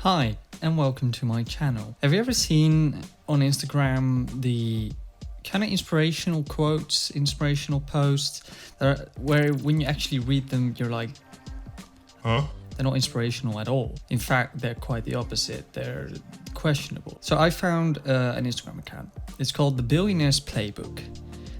Hi, and welcome to my channel. Have you ever seen on Instagram the kind of inspirational quotes, inspirational posts where when you actually read them, you're like, huh? They're not inspirational at all. In fact, they're quite the opposite. They're questionable. So I found an Instagram account. It's called the Billionaires Playbook.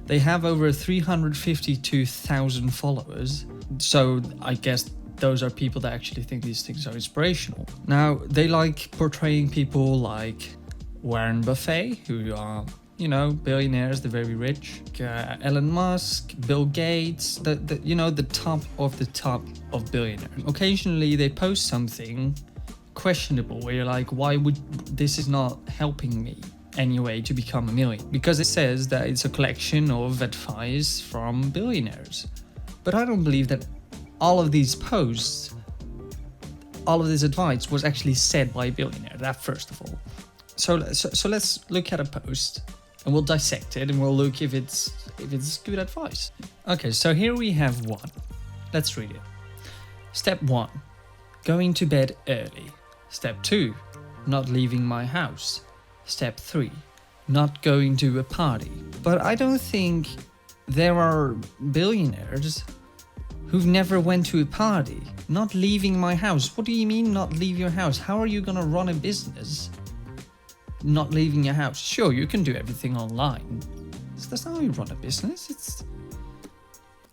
They have over 352,000 followers. So I guess those are people that actually think these things are inspirational. Now, they like portraying people like Warren Buffett, who are, billionaires, the very rich, Elon Musk, Bill Gates, the top of billionaires. Occasionally, they post something questionable where you're like, why would this is not helping me anyway to become a million? Because it says that it's a collection of advice from billionaires. But I don't believe that all of these posts, all of this advice was actually said by a billionaire, that first of all. So let's look at a post and we'll dissect it and we'll look if it's good advice. Okay, so here we have one. Let's read it. Step 1, going to bed early. Step 2, not leaving my house. Step 3, not going to a party. But I don't think there are billionaires who've never went to a party. Not leaving my house. What do you mean not leave your house? How are you gonna run a business not leaving your house? Sure, you can do everything online. That's not how you run a business.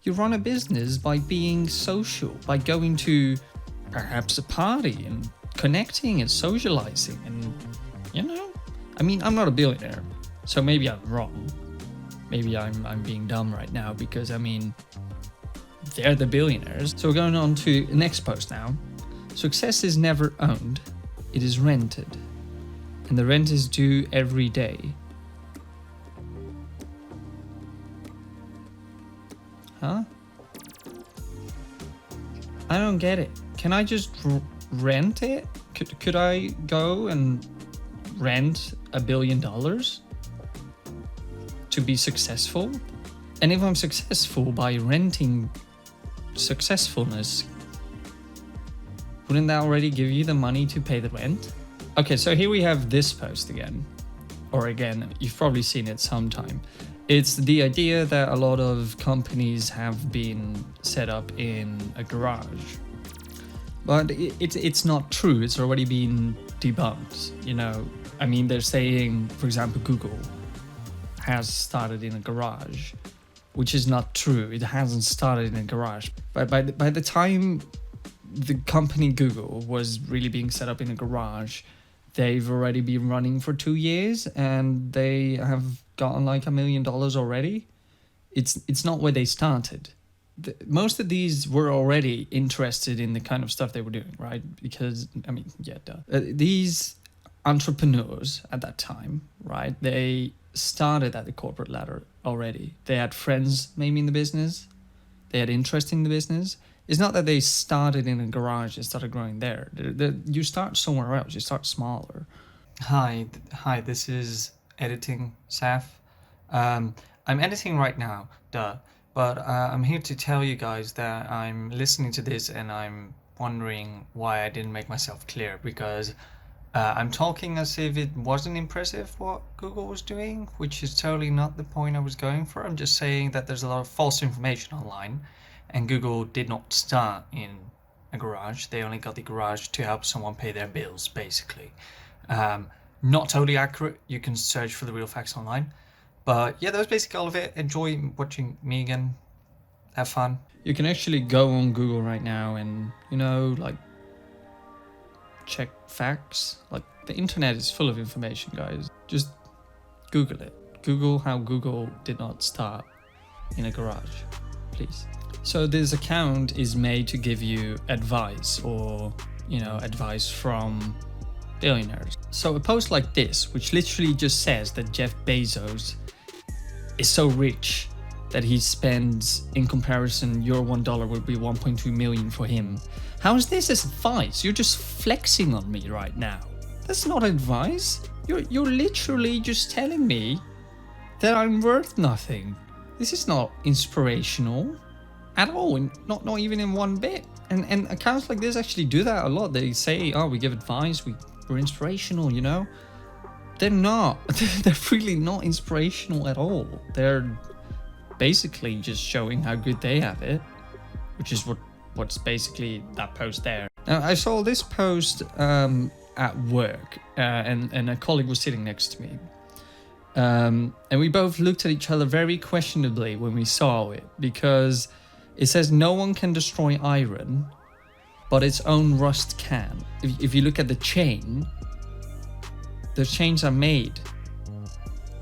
You run a business by being social, by going to perhaps a party and connecting and socializing and, I'm not a billionaire, so maybe I'm wrong. Maybe I'm being dumb right now because, they're the billionaires. So we're going on to the next post now. Success is never owned, it is rented. And the rent is due every day. Huh? I don't get it. Can I just rent it? Could I go and rent $1 billion to be successful? And if I'm successful by renting successfulness, wouldn't that already give you the money to pay the rent? Okay, so here we have this post again. You've probably seen it sometime. It's the idea that a lot of companies have been set up in a garage. But it's not true. It's already been debunked, They're saying, for example, Google has started in a garage, which is not true. It hasn't started in a garage. But by the time the company Google was really being set up in a garage, they've already been running for 2 years and they have gotten like $1 million already. It's not where they started. Most of these were already interested in the kind of stuff they were doing, right? Because, these entrepreneurs at that time, right? They started at the corporate ladder already. They had friends maybe in the business. They had interest in the business. It's not that they started in a garage and started growing there. You start somewhere else. You start smaller. Hi, this is editing, Saf. I'm editing right now, but I'm here to tell you guys that I'm listening to this and I'm wondering why I didn't make myself clear, because I'm talking as if it wasn't impressive what Google was doing, which is totally not the point I was going for. I'm just saying that there's a lot of false information online, and Google did not start in a garage. They only got the garage to help someone pay their bills, basically. Not totally accurate. You can search for the real facts online. But yeah, that was basically all of it. Enjoy watching me again. Have fun. You can actually go on Google right now and, check facts. Like, the internet is full of information, guys. Just Google it. Google how Google did not start in a garage, please. So this account is made to give you advice or, advice from billionaires. So a post like this, which literally just says that Jeff Bezos is so rich that he spends, in comparison, your $1 would be 1.2 million for him. How is this advice? You're just flexing on me right now. That's not advice. You're literally just telling me that I'm worth nothing. This is not inspirational at all, and not even in one bit. And accounts like this actually do that a lot. They say, oh, we give advice, we're inspirational, you know. They're not. They're really not inspirational at all. They're basically just showing how good they have it, which is what's basically that post there. Now, I saw this post at work, and a colleague was sitting next to me. And we both looked at each other very questionably when we saw it, because it says no one can destroy iron, but its own rust can. If you look at the chain, the chains are made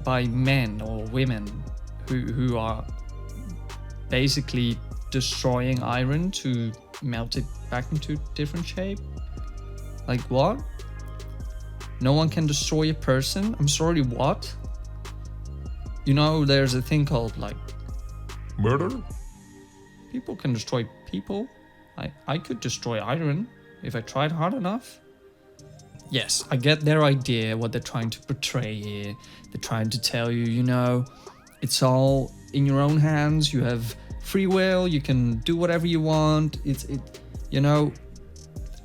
by men or women who are basically destroying iron to melt it back into different shape. Like what? No one can destroy a person? I'm sorry, what? You know, there's a thing called like murder? People can destroy people. I could destroy iron if I tried hard enough. Yes, I get their idea, what they're trying to portray here. They're trying to tell you, you know, it's all in your own hands. You have free will. You can do whatever you want. You know,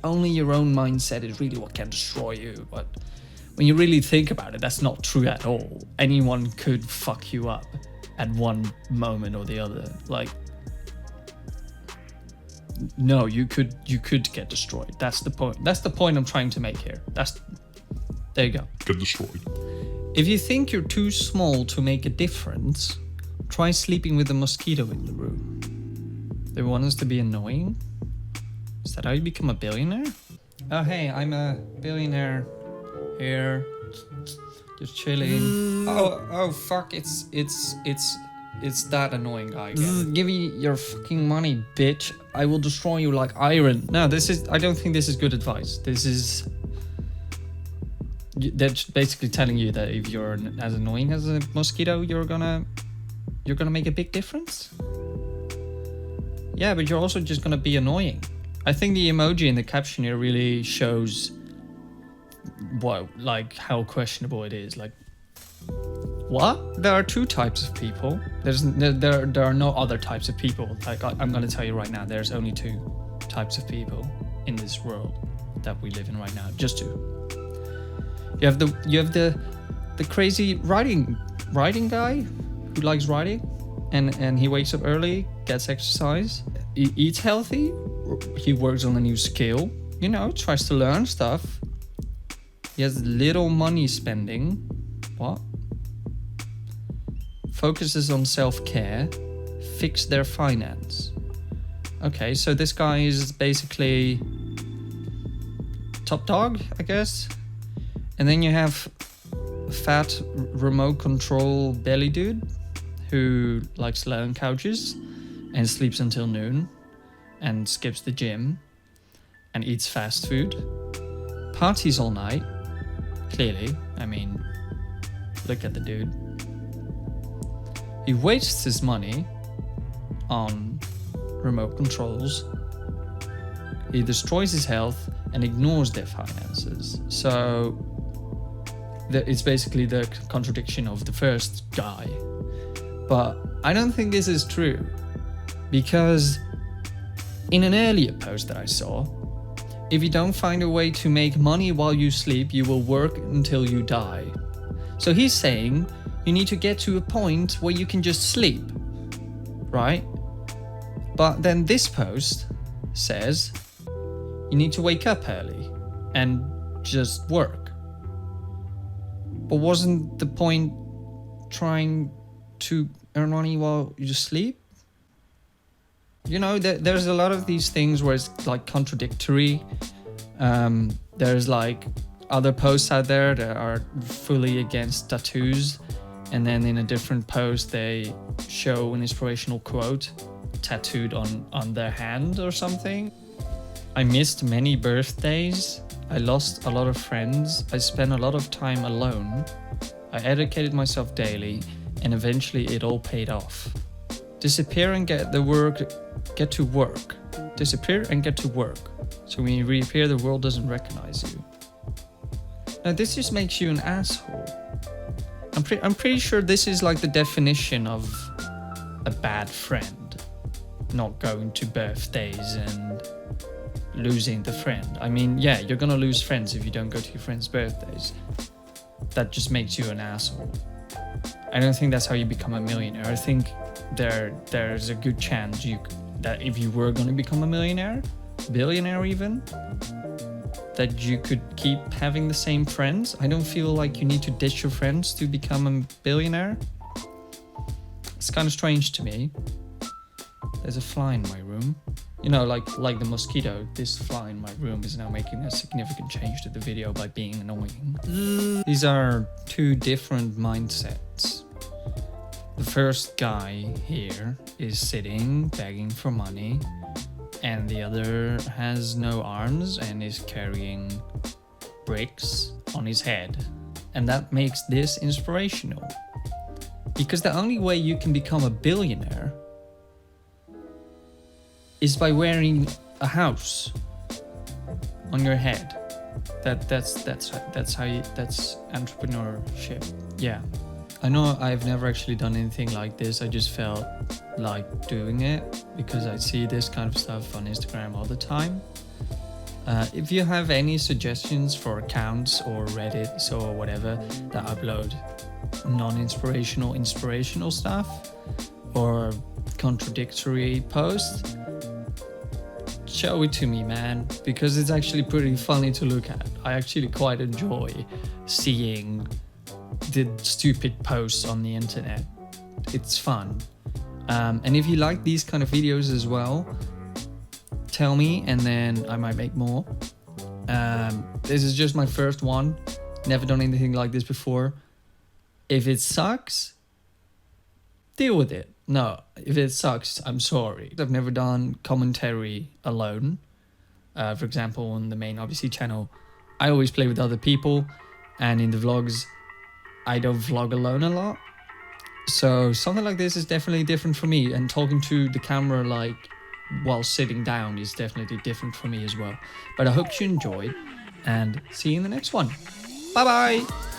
only your own mindset is really what can destroy you. But when you really think about it, that's not true at all. Anyone could fuck you up at one moment or the other. Like, no, you could get destroyed. That's the point. That's the point I'm trying to make here. There you go. Get destroyed. If you think you're too small to make a difference, try sleeping with a mosquito in the room. They want us to be annoying? Is that how you become a billionaire? Oh hey, I'm a billionaire here, just chilling. Oh fuck! It's that annoying guy again. Give me your fucking money, bitch. I will destroy you like iron. No, I don't think this is good advice. They're basically telling you that if you're as annoying as a mosquito, you're gonna make a big difference. Yeah, but you're also just gonna be annoying. I think the emoji in the caption here really shows how questionable it is. Like, what? There are two types of people. There are no other types of people. Like, I'm gonna tell you right now, there's only two types of people in this world that we live in right now. Just two. You have the crazy writing guy who likes writing, and he wakes up early, gets exercise, he eats healthy, he works on a new skill, you know, tries to learn stuff. He has little money spending. What? Focuses on self-care, fix their finance. Okay, so this guy is basically top dog, I guess. And then you have a fat remote control belly dude who likes leather couches and sleeps until noon and skips the gym and eats fast food, parties all night. Clearly, I mean, look at the dude. He wastes his money on remote controls. He destroys his health and ignores their finances. So it's basically the contradiction of the first guy. But I don't think this is true, because in an earlier post that I saw, if you don't find a way to make money while you sleep, you will work until you die. So he's saying you need to get to a point where you can just sleep, right? But then this post says you need to wake up early and just work. But wasn't the point trying to earn money while you just sleep? You know, there's a lot of these things where it's like contradictory. There's like other posts out there that are fully against tattoos, and then in a different post they show an inspirational quote tattooed on their hand or something. I missed many birthdays. I lost a lot of friends. I spent a lot of time alone. I educated myself daily, and eventually it all paid off. Disappear and get to work. Disappear and get to work. So when you reappear, the world doesn't recognize you. Now this just makes you an asshole. I'm pretty sure this is like the definition of a bad friend. not going to birthdays and losing the friend. I mean, yeah, you're gonna lose friends if you don't go to your friends' birthdays. That just makes you an asshole. I don't think that's how you become a millionaire. I think there's a good chance that if you were gonna become a millionaire, billionaire even, that you could keep having the same friends. I don't feel like you need to ditch your friends to become a billionaire. It's kind of strange to me. There's a fly in my room. You know, like the mosquito, this fly in my room is now making a significant change to the video by being annoying. These are two different mindsets. The first guy here is sitting, begging for money, and the other has no arms and is carrying bricks on his head. And that makes this inspirational. Because the only way you can become a billionaire is by wearing a house on your head. That's entrepreneurship. Yeah. I know I've never actually done anything like this. I just felt like doing it because I see this kind of stuff on Instagram all the time. If you have any suggestions for accounts or Reddit or whatever that upload non-inspirational, inspirational stuff or contradictory posts, show it to me, man, because it's actually pretty funny to look at. I actually quite enjoy seeing the stupid posts on the internet. It's fun. And if you like these kind of videos as well, tell me and then I might make more. This is just my first one. Never done anything like this before. If it sucks, deal with it. No, if it sucks, I'm sorry. I've never done commentary alone. For example, on the main obviously channel, I always play with other people, and in the vlogs, I don't vlog alone a lot. So something like this is definitely different for me, and talking to the camera like while sitting down is definitely different for me as well. But I hope you enjoyed, and see you in the next one. Bye bye.